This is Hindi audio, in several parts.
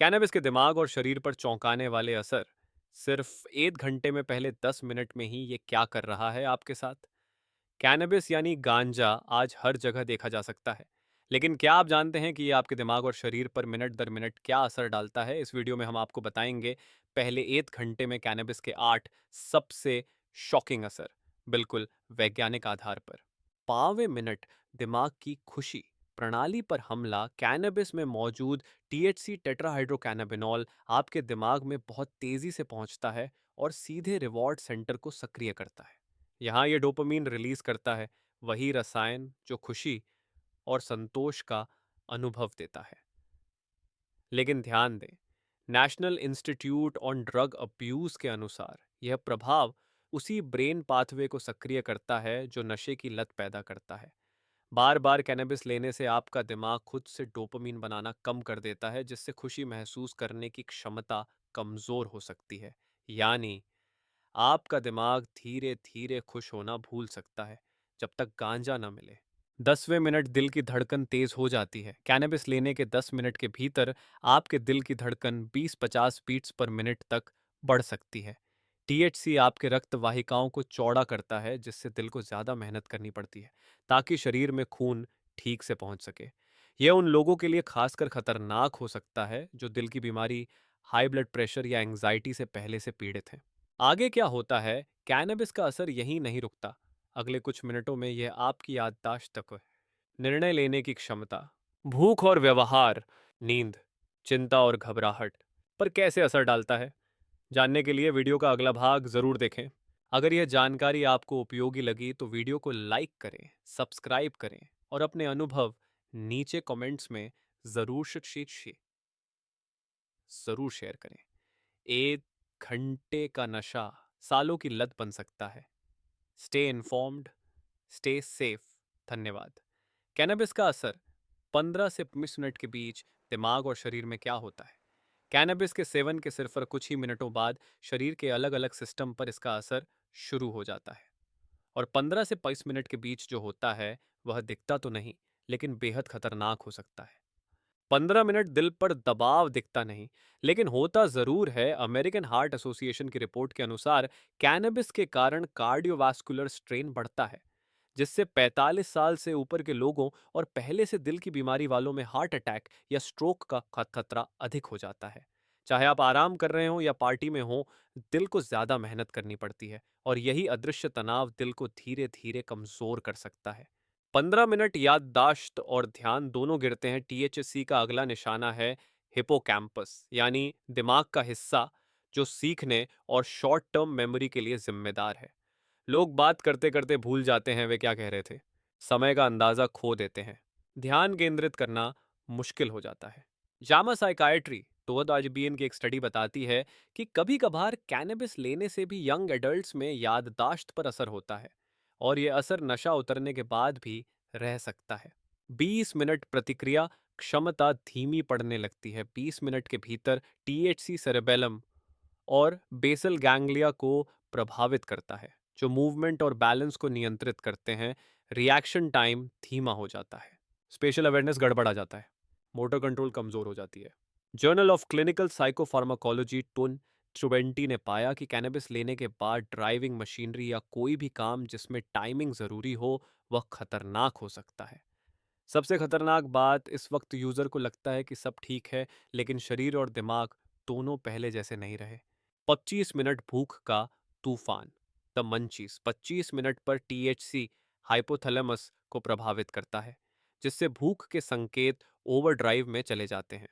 कैनबिस के दिमाग और शरीर पर चौंकाने वाले असर। सिर्फ 1 घंटे में पहले 10 मिनट में ही ये क्या कर रहा है आपके साथ। कैनबिस यानी गांजा आज हर जगह देखा जा सकता है, लेकिन क्या आप जानते हैं कि ये आपके दिमाग और शरीर पर मिनट दर मिनट क्या असर डालता है? इस वीडियो में हम आपको बताएंगे पहले 1 घंटे में कैनबिस के 8 सबसे शॉकिंग असर, बिल्कुल वैज्ञानिक आधार पर। पांवे मिनट दिमाग की खुशी प्रणाली पर हमला। कैनबिस में मौजूद टीएचसी टेट्राहाइड्रोकैनाबिनॉल आपके दिमाग में बहुत तेजी से पहुंचता है और सीधे रिवॉर्ड सेंटर को सक्रिय करता है। यहाँ ये डोपामीन रिलीज करता है, वही रसायन जो खुशी और संतोष का अनुभव देता है। लेकिन ध्यान दें, national institute on drug abuse के अनुसार यह प्रभाव उसी ब्रेन पाथवे को सक्रिय करता है जो नशे की लत पैदा करता है। बार बार कैनबिस लेने से आपका दिमाग खुद से डोपामीन बनाना कम कर देता है, जिससे खुशी महसूस करने की क्षमता कमजोर हो सकती है। यानी आपका दिमाग धीरे धीरे खुश होना भूल सकता है जब तक गांजा न मिले। 10वें मिनट दिल की धड़कन तेज हो जाती है। कैनबिस लेने के 10 मिनट के भीतर आपके दिल की धड़कन 20-50 बीट्स पर मिनट तक बढ़ सकती है। टीएचसी आपके रक्त वाहिकाओं को चौड़ा करता है, जिससे दिल को ज्यादा मेहनत करनी पड़ती है ताकि शरीर में खून ठीक से पहुंच सके। यह उन लोगों के लिए खासकर खतरनाक हो सकता है जो दिल की बीमारी, हाई ब्लड प्रेशर या एंग्जाइटी से पहले से पीड़ित हैं। आगे क्या होता है, कैनबिस का असर यहीं नहीं रुकता। अगले कुछ मिनटों में यह आपकी याददाश्त तक, निर्णय लेने की क्षमता, भूख और व्यवहार, नींद, चिंता और घबराहट पर कैसे असर डालता है, जानने के लिए वीडियो का अगला भाग जरूर देखें। अगर यह जानकारी आपको उपयोगी लगी तो वीडियो को लाइक करें, सब्सक्राइब करें और अपने अनुभव नीचे कमेंट्स में जरूर जरूर शेयर करें। 1 घंटे का नशा सालों की लत बन सकता है। Stay informed, stay safe. धन्यवाद। कैनबिस का असर 15 से 20 मिनट के बीच दिमाग और शरीर में क्या होता है? कैनबिस के सेवन के सिर्फ कुछ ही मिनटों बाद शरीर के अलग अलग सिस्टम पर इसका असर शुरू हो जाता है। और 15 से 22 मिनट के बीच जो होता है वह दिखता तो नहीं, लेकिन बेहद खतरनाक हो सकता है। 15 मिनट दिल पर दबाव दिखता नहीं, लेकिन होता जरूर है। अमेरिकन हार्ट एसोसिएशन की रिपोर्ट के अनुसार कैनबिस के कारण कार्डियोवास्कुलर स्ट्रेन बढ़ता है, जिससे 45 साल से ऊपर के लोगों और पहले से दिल की बीमारी वालों में हार्ट अटैक या स्ट्रोक का खतरा अधिक हो जाता है। चाहे आप आराम कर रहे हो या पार्टी में हो, दिल को ज्यादा मेहनत करनी पड़ती है और यही अदृश्य तनाव दिल को धीरे धीरे कमजोर कर सकता है। 15 मिनट याददाश्त और ध्यान दोनों गिरते हैं। टीएचसी का अगला निशाना है हिपोकैम्पस, यानी दिमाग का हिस्सा जो सीखने और शॉर्ट टर्म मेमोरी के लिए जिम्मेदार है। लोग बात करते करते भूल जाते हैं वे क्या कह रहे थे, समय का अंदाजा खो देते हैं, ध्यान केंद्रित करना मुश्किल हो जाता है। जामा साइकाइट्री तोहद आजबीन की एक स्टडी बताती है कि कभी कभार कैनबिस लेने से भी यंग एडल्ट्स में याददाश्त पर असर होता है और ये असर नशा उतरने के बाद भी रह सकता है। 20 मिनट प्रतिक्रिया क्षमता धीमी पड़ने लगती है। 20 मिनट के भीतर टीएचसी सेरेबेलम और बेसल गैंग्लिया को प्रभावित करता है, जो मूवमेंट और बैलेंस को नियंत्रित करते हैं। रिएक्शन टाइम धीमा हो जाता है, स्पेशल अवेयरनेस गड़बड़ा जाता है, मोटर कंट्रोल कमजोर हो जाती है। जर्नल ऑफ क्लिनिकल साइकोफार्माकोलॉजी टुन 20 ने पाया कि कैनबिस लेने के बाद ड्राइविंग मशीनरी या कोई भी काम जिसमें टाइमिंग जरूरी हो वह खतरनाक हो सकता है। सबसे खतरनाक बात, इस वक्त यूजर को लगता है कि सब ठीक है, लेकिन शरीर और दिमाग दोनों पहले जैसे नहीं रहे। 25 मिनट भूख का तूफान, द मंचीज। 25 मिनट पर टीएचसी हाइपोथैलेमस को प्रभावित करता है, जिससे भूख के संकेत ओवरड्राइव में चले जाते हैं।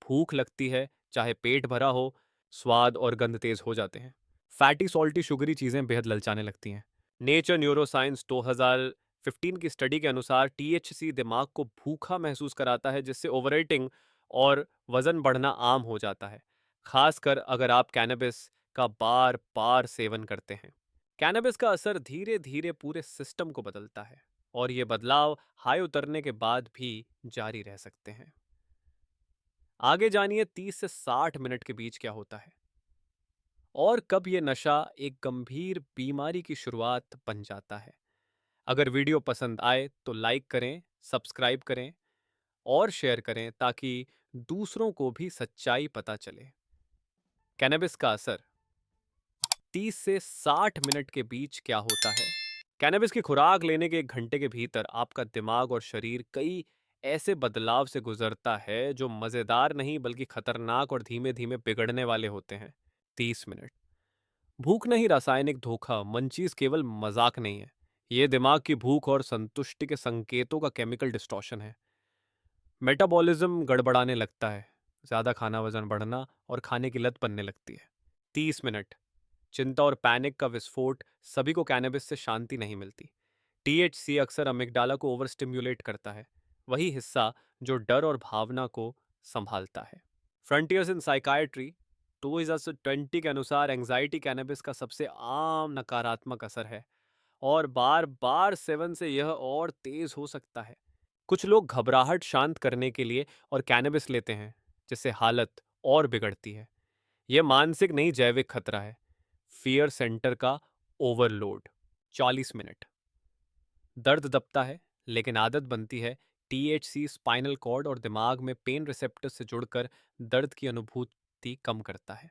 भूख लगती है, चाहे पेट भरा हो, स्वाद और गंध तेज हो जाते हैं। फैटी सॉल्टी शुगरी चीजें बेहद ललचाने लगती हैं। नेचर न्यूरोसाइंस 2015 की स्टडी के अनुसार टीएचसी दिमाग को भूखा महसूस कराता है, जिससे ओवरईटिंग और वजन बढ़ना आम हो जाता है, खासकर अगर आप कैनबिस का बार बार सेवन करते हैं। कैनबिस का असर धीरे धीरे पूरे सिस्टम को बदलता है और ये बदलाव हाई उतरने के बाद भी जारी रह सकते हैं। आगे जानिए 30 से 60 मिनट के बीच क्या होता है और कब ये नशा एक गंभीर बीमारी की शुरुआत बन जाता है। अगर वीडियो पसंद आए तो लाइक करें, सब्सक्राइब करें और शेयर करें ताकि दूसरों को भी सच्चाई पता चले। कैनबिस का असर 30 से 60 मिनट के बीच क्या होता है? कैनबिस की खुराक लेने के 1 घंटे के भीतर आपका दिमाग और शरीर कई ऐसे बदलाव से गुजरता है जो मजेदार नहीं बल्कि खतरनाक और धीमे धीमे बिगड़ने वाले होते हैं। 30 मिनट। भूख नहीं, रासायनिक धोखा। मंचीज केवल मजाक नहीं है, ये दिमाग की भूख और संतुष्टि के संकेतों का केमिकल डिस्टॉर्शन है। मेटाबॉलिज्म गड़बड़ाने लगता है, ज्यादा खाना, वजन बढ़ना और खाने की लत बनने लगती है। 30 मिनट। चिंता और पैनिक का विस्फोट। सभी को कैनबिस से शांति नहीं मिलती। टीएचसी अक्सर अमिगडाला को ओवर स्टिम्युलेट करता है, वही हिस्सा जो डर और भावना को संभालता है। फ्रंटियर्स इन साइकाइट्री 2020 के अनुसार एंजाइटी कैनबिस का सबसे आम नकारात्मक असर है, और बार बार सेवन से यह और तेज हो सकता है। कुछ लोग घबराहट शांत करने के लिए और कैनबिस लेते हैं, जिससे हालत और बिगड़ती है। यह मानसिक नहीं, जैविक खतरा है। फियर सेंटर का ओवरलोड। 40 मिनट। दर्द दबता है, लेकिन आदत बनती है। टीएचसी स्पाइनल कॉर्ड और दिमाग में पेन रिसेप्टर से जुड़कर दर्द की अनुभूति कम करता है।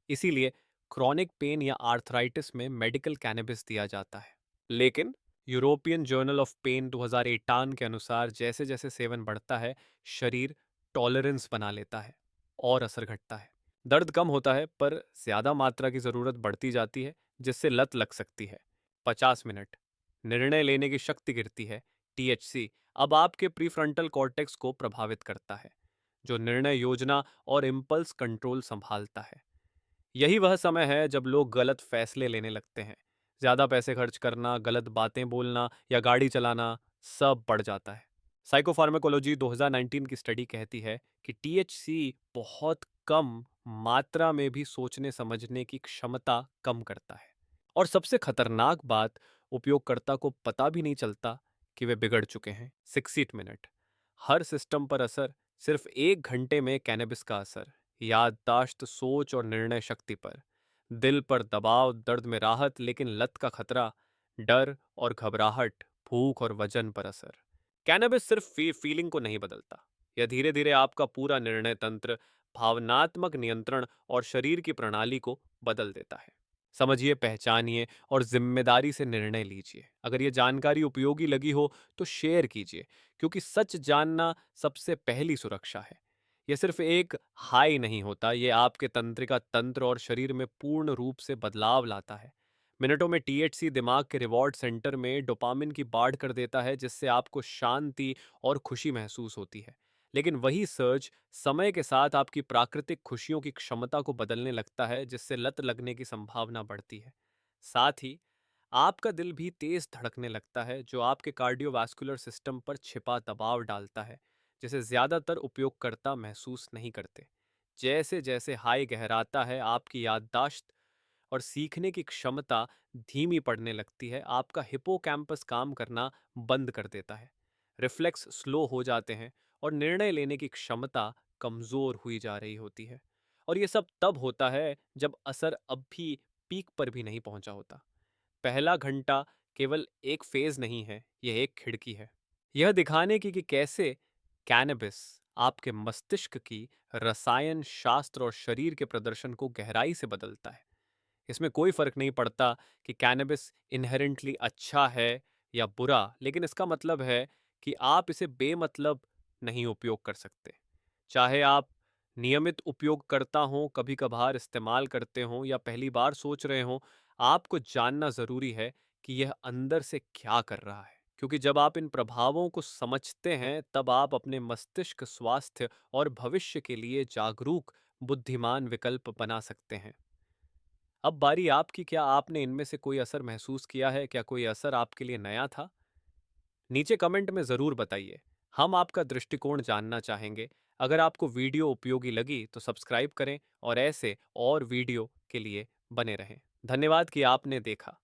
इसीलिए क्रॉनिक पेन या आर्थराइटिस में मेडिकल कैनबिस दिया जाता है। लेकिन यूरोपियन जर्नल ऑफ पेन 2018 के अनुसार जैसे जैसे सेवन बढ़ता है, शरीर टॉलरेंस बना लेता है और असर घटता है। दर्द कम होता है, पर ज्यादा मात्रा की जरूरत बढ़ती जाती है, जिससे लत लग सकती है। 50 मिनट। निर्णय लेने की शक्ति गिरती है। टीएचसी अब आपके प्रीफ्रंटल कॉर्टेक्स को प्रभावित करता है, जो निर्णय योजना और इम्पल्स कंट्रोल संभालता है। यही वह समय है जब लोग गलत फैसले लेने लगते हैं। ज्यादा पैसे खर्च करना, गलत बातें बोलना या गाड़ी चलाना, सब बढ़ जाता है। साइकोफार्माकोलॉजी 2019 की स्टडी कहती है कि टीएचसी बहुत कम मात्रा में भी सोचने समझने की क्षमता कम करता है। और सबसे खतरनाक बात, उपयोगकर्ता को पता भी नहीं चलता कि वे बिगड़ चुके हैं। 60 मिनट। हर सिस्टम पर असर। सिर्फ 1 घंटे में कैनबिस का असर याददाश्त, सोच और निर्णय शक्ति पर। दिल पर दबाव, दर्द में राहत, लेकिन लत का खतरा, डर और घबराहट, भूख और वजन पर असर। कैनबिस सिर्फ फीलिंग को नहीं बदलता, यह धीरे धीरे आपका पूरा निर्णय तंत्र, भावनात्मक नियंत्रण और शरीर की प्रणाली को बदल देता है। समझिए, पहचानिए और जिम्मेदारी से निर्णय लीजिए। अगर ये जानकारी उपयोगी लगी हो तो शेयर कीजिए, क्योंकि सच जानना सबसे पहली सुरक्षा है। यह सिर्फ एक हाई नहीं होता, ये आपके तंत्रिका तंत्र और शरीर में पूर्ण रूप से बदलाव लाता है। मिनटों में टीएचसी दिमाग के रिवॉर्ड सेंटर में डोपामिन की बाढ़ कर देता है, जिससे आपको शांति और खुशी महसूस होती है। लेकिन वही सर्ज समय के साथ आपकी प्राकृतिक खुशियों की क्षमता को बदलने लगता है, जिससे लत लगने की संभावना बढ़ती है। साथ ही आपका दिल भी तेज धड़कने लगता है, जो आपके कार्डियोवास्कुलर सिस्टम पर छिपा दबाव डालता है, जिसे ज्यादातर उपयोगकर्ता महसूस नहीं करते। जैसे जैसे हाई गहराता है, आपकी याददाश्त और सीखने की क्षमता धीमी पड़ने लगती है। आपका हिपोकैम्पस काम करना बंद कर देता है, रिफ्लेक्स स्लो हो जाते हैं और निर्णय लेने की क्षमता कमजोर हुई जा रही होती है। और ये सब तब होता है जब असर अब भी पीक पर भी नहीं पहुंचा होता। पहला घंटा केवल एक फेज नहीं है, यह एक खिड़की है, यह दिखाने की कि कैसे कैनबिस आपके मस्तिष्क की रसायन शास्त्र और शरीर के प्रदर्शन को गहराई से बदलता है। इसमें कोई फर्क नहीं पड़ता कि कैनबिस इनहेरेंटली अच्छा है या बुरा, लेकिन इसका मतलब है कि आप इसे बेमतलब नहीं उपयोग कर सकते। चाहे आप नियमित उपयोग करता हो, कभी कभार इस्तेमाल करते हो या पहली बार सोच रहे हो, आपको जानना जरूरी है कि यह अंदर से क्या कर रहा है। क्योंकि जब आप इन प्रभावों को समझते हैं, तब आप अपने मस्तिष्क स्वास्थ्य और भविष्य के लिए जागरूक, बुद्धिमान विकल्प बना सकते हैं। अब बारी आपकी, क्या आपने इनमें से कोई असर महसूस किया है? क्या कोई असर आपके लिए नया था? नीचे कमेंट में ज़रूर बताइए। हम आपका दृष्टिकोण जानना चाहेंगे। अगर आपको वीडियो उपयोगी लगी तो सब्सक्राइब करें और ऐसे और वीडियो के लिए बने रहें। धन्यवाद कि आपने देखा।